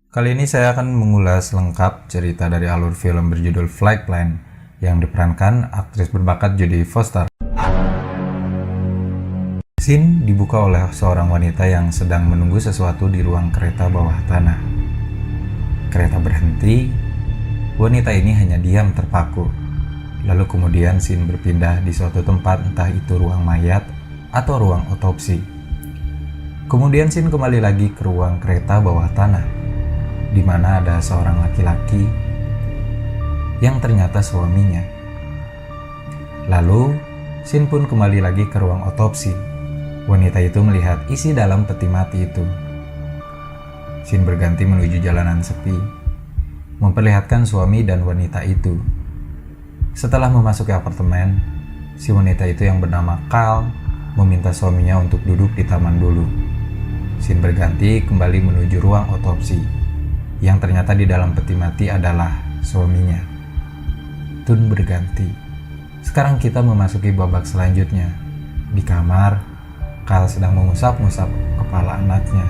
Kali ini saya akan mengulas lengkap cerita dari alur film berjudul Flight Plan yang diperankan aktris berbakat Jodie Foster. Scene dibuka oleh seorang wanita yang sedang menunggu sesuatu di ruang kereta bawah tanah. Kereta berhenti, wanita ini hanya diam terpaku. Lalu kemudian scene berpindah di suatu tempat, entah itu ruang mayat atau ruang otopsi. Kemudian scene kembali lagi ke ruang kereta bawah tanah, di mana ada seorang laki-laki yang ternyata suaminya. Lalu, scene pun kembali lagi ke ruang otopsi. Wanita itu melihat isi dalam peti mati itu. Scene berganti menuju jalanan sepi, memperlihatkan suami dan wanita itu. Setelah memasuki apartemen, si wanita itu yang bernama Carl meminta suaminya untuk duduk di taman dulu. Scene berganti kembali menuju ruang otopsi, yang ternyata di dalam peti mati adalah suaminya. Tune berganti. Sekarang kita memasuki babak selanjutnya. Di kamar, Carl sedang mengusap-ngusap kepala anaknya.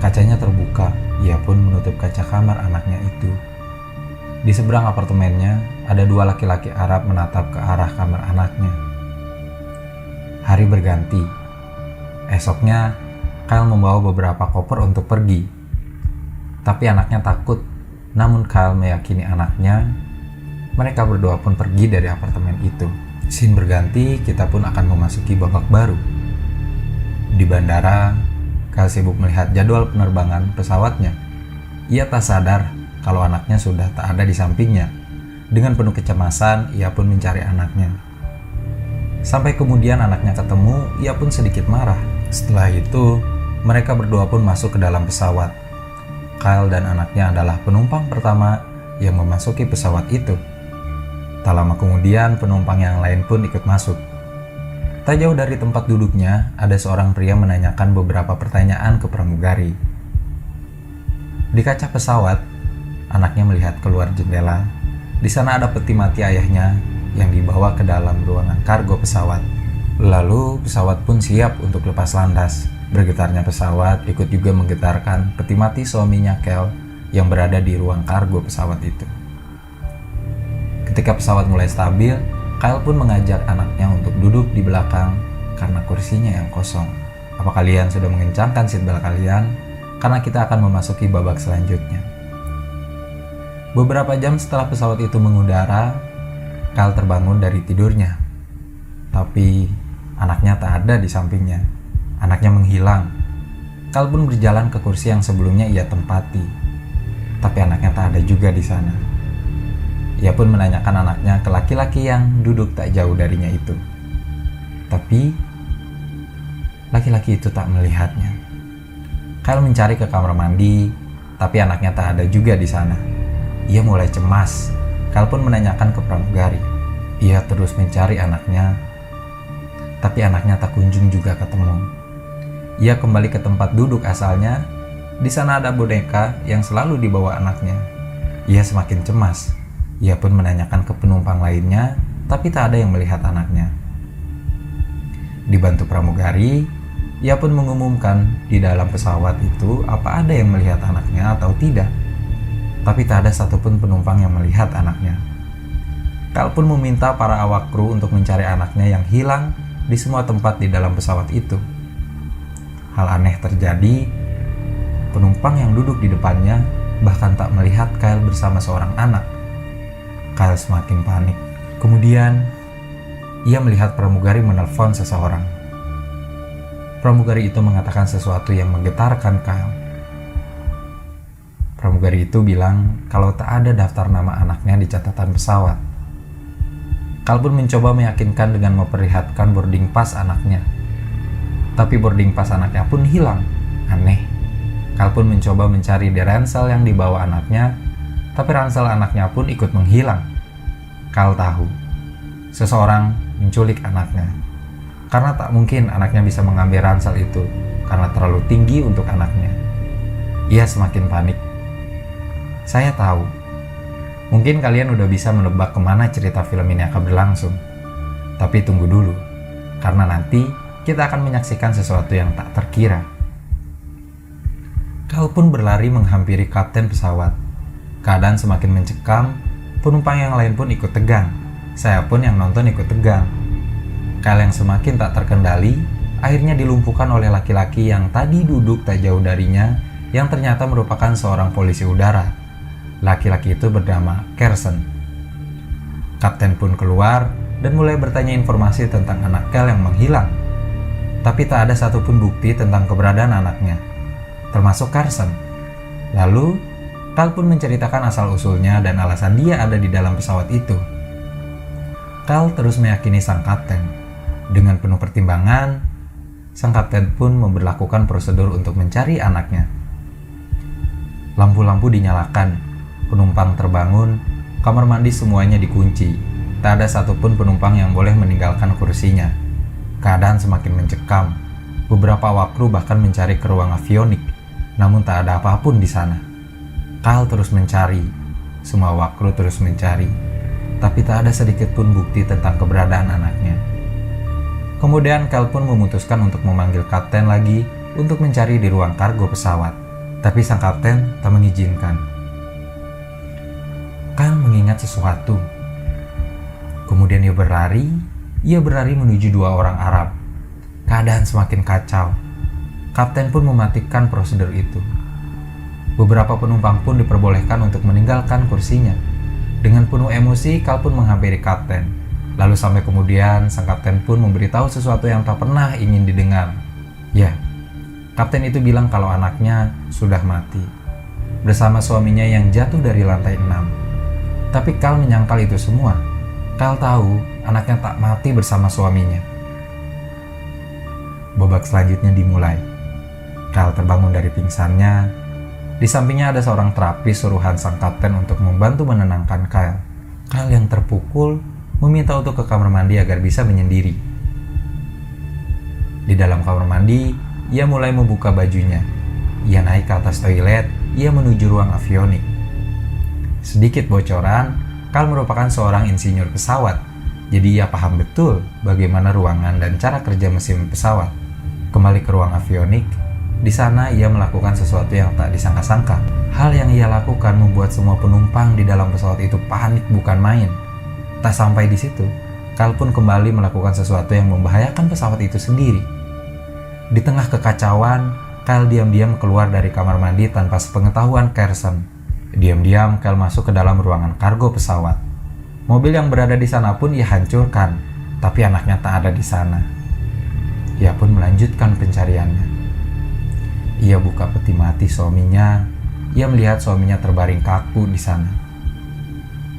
Kacanya terbuka, ia pun menutup kaca kamar anaknya itu. Di seberang apartemennya, ada dua laki-laki Arab menatap ke arah kamar anaknya. Hari berganti. Esoknya, Carl membawa beberapa koper untuk pergi. Tapi anaknya takut, namun Carl meyakini anaknya. Mereka berdua pun pergi dari apartemen itu. Scene berganti, kita pun akan memasuki babak baru. Di bandara, Carl sibuk melihat jadwal penerbangan pesawatnya. Ia tak sadar kalau anaknya sudah tak ada di sampingnya. Dengan penuh kecemasan, ia pun mencari anaknya. Sampai kemudian anaknya ketemu, ia pun sedikit marah. Setelah itu, mereka berdua pun masuk ke dalam pesawat. Kyle dan anaknya adalah penumpang pertama yang memasuki pesawat itu. Tak lama kemudian penumpang yang lain pun ikut masuk. Tak jauh dari tempat duduknya, ada seorang pria menanyakan beberapa pertanyaan ke pramugari. Di kaca pesawat, anaknya melihat keluar jendela. Di sana ada peti mati ayahnya yang dibawa ke dalam ruangan kargo pesawat. Lalu pesawat pun siap untuk lepas landas. Bergetarnya pesawat ikut juga menggetarkan peti mati suaminya Kel yang berada di ruang kargo pesawat itu. Ketika pesawat mulai stabil, Kyle pun mengajak anaknya untuk duduk di belakang karena kursinya yang kosong. Apa kalian sudah mengencangkan seatbelt kalian? Karena kita akan memasuki babak selanjutnya. Beberapa jam setelah pesawat itu mengudara, Kyle terbangun dari tidurnya. Tapi anaknya tak ada di sampingnya. Anaknya menghilang. Kyle pun berjalan ke kursi yang sebelumnya ia tempati. Tapi anaknya tak ada juga di sana. Ia pun menanyakan anaknya ke laki-laki yang duduk tak jauh darinya itu. Tapi laki-laki itu tak melihatnya. Kyle mencari ke kamar mandi, tapi anaknya tak ada juga di sana. Ia mulai cemas. Kyle pun menanyakan ke pramugari. Ia terus mencari anaknya, tapi anaknya tak kunjung juga ketemu. Ia kembali ke tempat duduk asalnya. Di sana ada boneka yang selalu dibawa anaknya. Ia semakin cemas. Ia pun menanyakan ke penumpang lainnya, tapi tak ada yang melihat anaknya. Dibantu pramugari, ia pun mengumumkan di dalam pesawat itu apa ada yang melihat anaknya atau tidak. Tapi tak ada satupun penumpang yang melihat anaknya. Kyle pun meminta para awak kru untuk mencari anaknya yang hilang di semua tempat di dalam pesawat itu. Hal aneh terjadi, penumpang yang duduk di depannya bahkan tak melihat Kyle bersama seorang anak. Kyle semakin panik. Kemudian, ia melihat pramugari menelpon seseorang. Pramugari itu mengatakan sesuatu yang menggetarkan Kyle. Pramugari itu bilang kalau tak ada daftar nama anaknya di catatan pesawat. Kyle pun mencoba meyakinkan dengan memperlihatkan boarding pass anaknya. Tapi boarding pass anaknya pun hilang. Aneh. Kyle pun mencoba mencari di ransel yang dibawa anaknya, tapi ransel anaknya pun ikut menghilang. Kyle tahu, seseorang menculik anaknya. Karena tak mungkin anaknya bisa mengambil ransel itu, karena terlalu tinggi untuk anaknya. Ia semakin panik. Saya tahu, mungkin kalian udah bisa menebak kemana cerita film ini akan berlangsung. Tapi tunggu dulu, karena nanti kita akan menyaksikan sesuatu yang tak terkira. Kyle pun berlari menghampiri kapten pesawat. Keadaan semakin mencekam, penumpang yang lain pun ikut tegang. Saya pun yang nonton ikut tegang. Kyle yang semakin tak terkendali, akhirnya dilumpuhkan oleh laki-laki yang tadi duduk tak jauh darinya, yang ternyata merupakan seorang polisi udara. Laki-laki itu bernama Carson. Kapten pun keluar dan mulai bertanya informasi tentang anak Kyle yang menghilang. Tapi tak ada satupun bukti tentang keberadaan anaknya, termasuk Carson. Lalu, Kyle pun menceritakan asal-usulnya dan alasan dia ada di dalam pesawat itu. Kyle terus meyakini sang kapten. Dengan penuh pertimbangan, sang kapten pun memberlakukan prosedur untuk mencari anaknya. Lampu-lampu dinyalakan, penumpang terbangun, kamar mandi semuanya dikunci. Tak ada satupun penumpang yang boleh meninggalkan kursinya. Keadaan semakin mencekam. Beberapa awak kru bahkan mencari ke ruang avionik, namun tak ada apapun di sana. Kyle terus mencari, semua awak kru terus mencari, tapi tak ada sedikit pun bukti tentang keberadaan anaknya. Kemudian Kyle pun memutuskan untuk memanggil kapten lagi untuk mencari di ruang kargo pesawat, tapi sang kapten tak mengizinkan. Kyle mengingat sesuatu. Kemudian ia berlari menuju dua orang Arab. Keadaan semakin kacau. Kapten pun mematikan prosedur itu. Beberapa penumpang pun diperbolehkan untuk meninggalkan kursinya. Dengan penuh emosi, Kyle pun menghampiri kapten. Lalu sampai kemudian, sang kapten pun memberitahu sesuatu yang tak pernah ingin didengar. Ya, kapten itu bilang kalau anaknya sudah mati, bersama suaminya yang jatuh dari lantai 6. Tapi Kyle menyangkal itu semua. Kyle tahu anaknya tak mati bersama suaminya. Babak selanjutnya dimulai. Kyle terbangun dari pingsannya. Di sampingnya ada seorang terapis suruhan sang kapten untuk membantu menenangkan Kyle. Kyle yang terpukul meminta untuk ke kamar mandi agar bisa menyendiri. Di dalam kamar mandi, ia mulai membuka bajunya. Ia naik ke atas toilet, ia menuju ruang avionik. Sedikit bocoran, Kyle merupakan seorang insinyur pesawat, jadi ia paham betul bagaimana ruangan dan cara kerja mesin pesawat. Kembali ke ruang avionik, di sana ia melakukan sesuatu yang tak disangka-sangka. Hal yang ia lakukan membuat semua penumpang di dalam pesawat itu panik bukan main. Tak sampai di situ, Kyle pun kembali melakukan sesuatu yang membahayakan pesawat itu sendiri. Di tengah kekacauan, Kyle diam-diam keluar dari kamar mandi tanpa sepengetahuan Carson. Diam-diam Kyle masuk ke dalam ruangan kargo pesawat. Mobil yang berada di sana pun ia hancurkan, tapi anaknya tak ada di sana. Ia pun melanjutkan pencariannya. Ia buka peti mati suaminya. Ia melihat suaminya terbaring kaku di sana.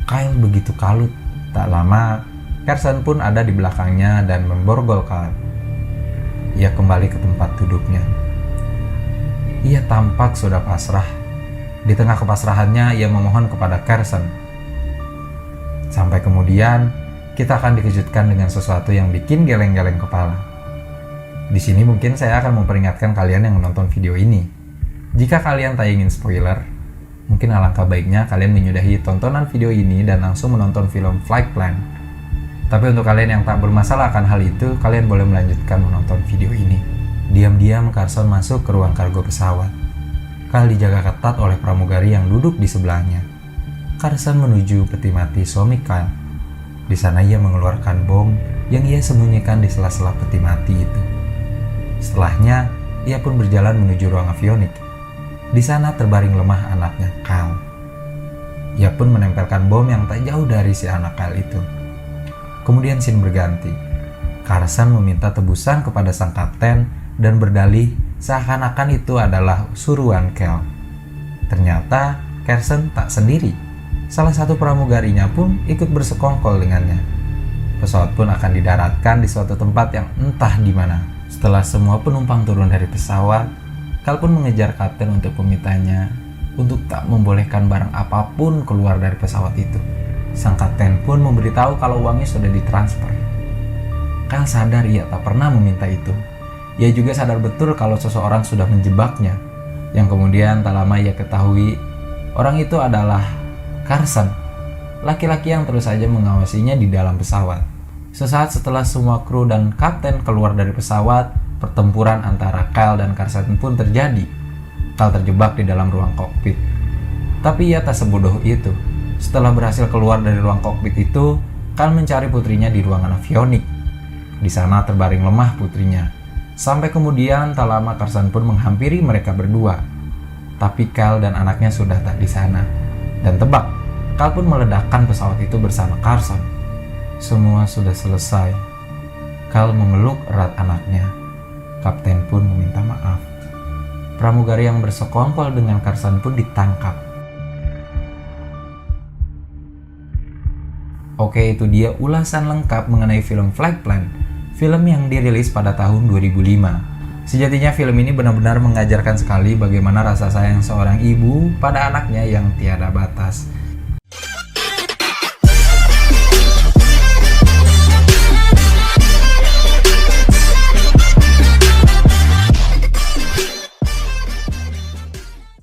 Kyle begitu kalut. Tak lama, Carson pun ada di belakangnya dan memborgol Kyle. Ia kembali ke tempat duduknya. Ia tampak sudah pasrah. Di tengah kepasrahannya, ia memohon kepada Carson. Sampai kemudian, kita akan dikejutkan dengan sesuatu yang bikin geleng-geleng kepala. Di sini mungkin saya akan memperingatkan kalian yang menonton video ini. Jika kalian tak ingin spoiler, mungkin alangkah baiknya kalian menyudahi tontonan video ini dan langsung menonton film Flight Plan. Tapi untuk kalian yang tak bermasalah akan hal itu, kalian boleh melanjutkan menonton video ini. Diam-diam Carson masuk ke ruang kargo pesawat. Kyle dijaga ketat oleh pramugari yang duduk di sebelahnya. Carson menuju peti mati suami Kyle. Di sana ia mengeluarkan bom yang ia sembunyikan di sela-sela peti mati itu. Setelahnya, ia pun berjalan menuju ruang avionik. Di sana terbaring lemah anaknya, Kyle. Ia pun menempelkan bom yang tak jauh dari si anak Kyle itu. Kemudian scene berganti. Carson meminta tebusan kepada sang kapten dan berdalih seakan-akan itu adalah suruhan Kyle. Ternyata Carson tak sendiri. Salah satu pramugarinya pun ikut bersekongkol dengannya. Pesawat pun akan didaratkan di suatu tempat yang entah di mana. Setelah semua penumpang turun dari pesawat, Kyle pun mengejar kapten untuk memintanya untuk tak membolehkan barang apapun keluar dari pesawat itu. Sang kapten pun memberitahu kalau uangnya sudah ditransfer. Kyle sadar ia tak pernah meminta itu. Ia juga sadar betul kalau seseorang sudah menjebaknya. Yang kemudian tak lama ia ketahui orang itu adalah Carson, laki-laki yang terus saja mengawasinya di dalam pesawat. Sesaat setelah semua kru dan kapten keluar dari pesawat, pertempuran antara Kyle dan Carson pun terjadi. Kal terjebak di dalam ruang kokpit. Tapi ia tak sebodoh itu. Setelah berhasil keluar dari ruang kokpit itu, Kal mencari putrinya di ruangan avionik. Di sana terbaring lemah putrinya. Sampai kemudian tak lama Carson pun menghampiri mereka berdua. Tapi Kal dan anaknya sudah tak di sana. Dan tebak, Kal pun meledakkan pesawat itu bersama Carson. Semua sudah selesai. Kal memeluk erat anaknya. Kapten pun meminta maaf. Pramugari yang bersekongkol dengan Carson pun ditangkap. Oke, itu dia ulasan lengkap mengenai film Flight Plan, film yang dirilis pada tahun 2005. Sejatinya film ini benar-benar mengajarkan sekali bagaimana rasa sayang seorang ibu pada anaknya yang tiada batas.